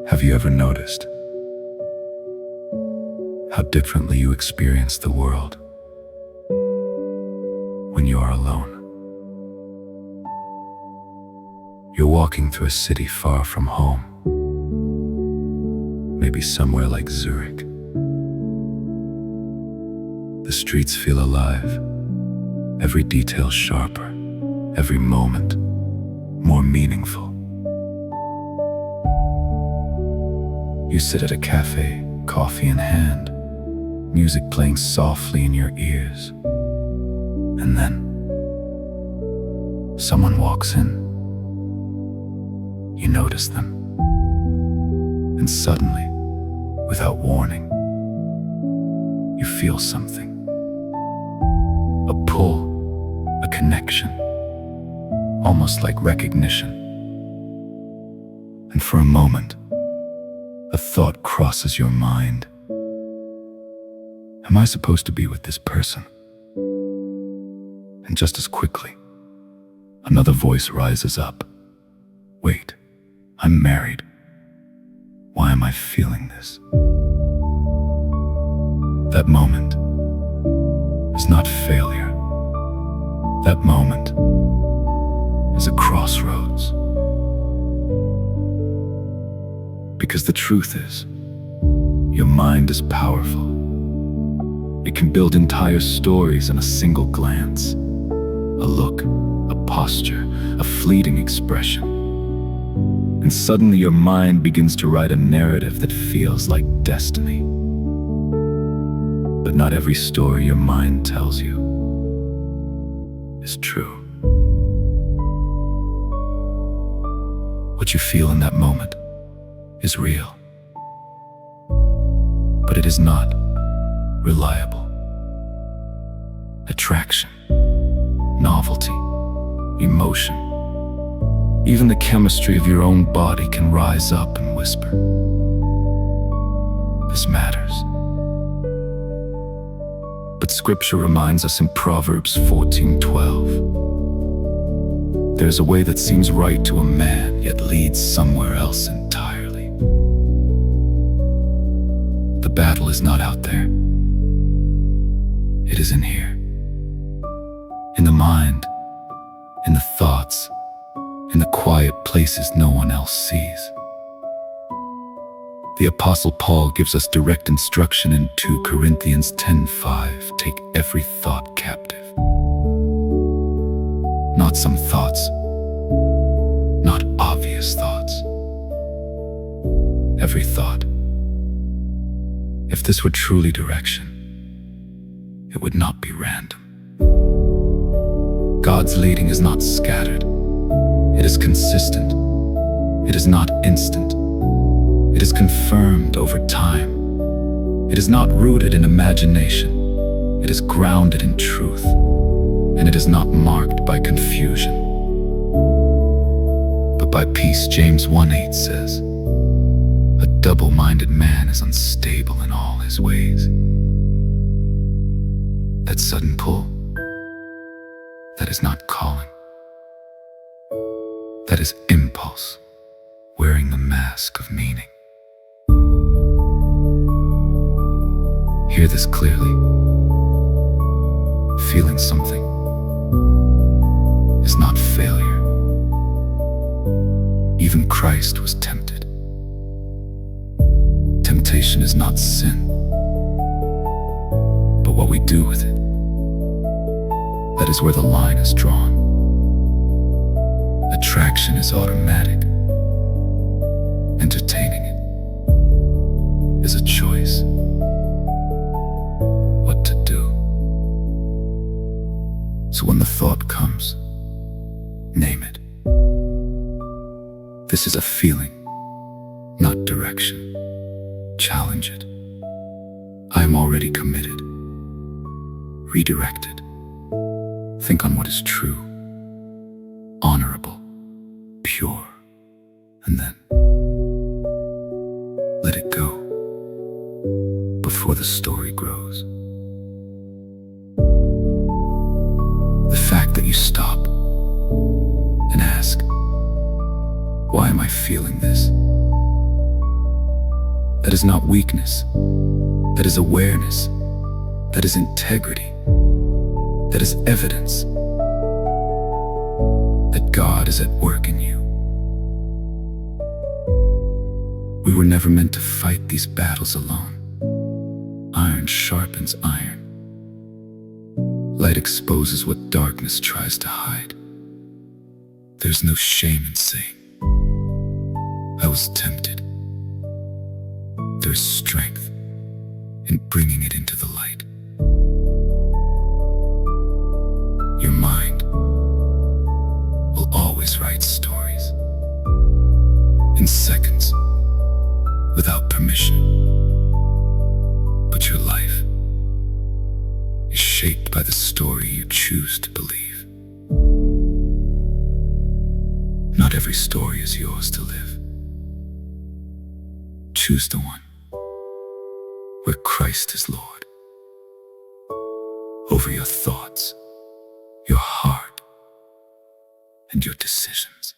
Have you ever noticed how differently you experience the world when you are alone? You're walking through a city far from home, maybe somewhere like Zurich. The streets feel alive, every detail sharper, every moment more meaningful. You sit at a cafe, coffee in hand, music playing softly in your ears. And then someone walks in. You notice them. And suddenly, without warning, you feel something. A pull, a connection, almost like recognition. And for a moment, a thought crosses your mind. Am I supposed to be with this person? And just as quickly, another voice rises up. Wait, I'm married. Why am I feeling this? That moment is not failure. That moment is a crossroads. Because the truth is, your mind is powerful. It can build entire stories in a single glance. A look, a posture, a fleeting expression. And suddenly your mind begins to write a narrative that feels like destiny. But not every story your mind tells you is true. What you feel in that moment is real, but it is not reliable. Attraction, novelty, emotion, even the chemistry of your own body can rise up and whisper, "This matters." But Scripture reminds us in Proverbs 14:12, "There's a way that seems right to a man, yet leads somewhere else entirely." The battle is not out there. It is in here. In the mind, in the thoughts, in the quiet places no one else sees. The Apostle Paul gives us direct instruction in 2 Corinthians 10:5, "Take every thought captive." Not some thoughts, not obvious thoughts. Every thought. If this were truly direction, it would not be random. God's leading is not scattered. It is consistent. It is not instant. It is confirmed over time. It is not rooted in imagination. It is grounded in truth. And it is not marked by confusion, but by peace. James 1:8 says, "A double-minded man is unstable in all his ways." That sudden pull, that is not calling. That is impulse, wearing the mask of meaning. Hear this clearly. Feeling something is not failure. Even Christ was tempted. Temptation is not sin, but what we do with it. That is where the line is drawn. Attraction is automatic. Entertaining it is a choice. What to do. So when the thought comes, name it. This is a feeling, not direction. Challenge it. I am already committed. Redirect it. Think on what is true, honorable, pure, and then let it go before the story grows. The fact that you stop and ask, "Why am I feeling this?" That is not weakness. That is awareness. That is integrity. That is evidence that God is at work in you. We were never meant to fight these battles alone. Iron sharpens iron. Light exposes what darkness tries to hide. There's no shame in saying, I was tempted. There's strength in bringing it into the light. Your mind will always write stories in seconds without permission. But your life is shaped by the story you choose to believe. Not every story is yours to live. Choose the one where Christ is Lord over your thoughts, your heart, and your decisions.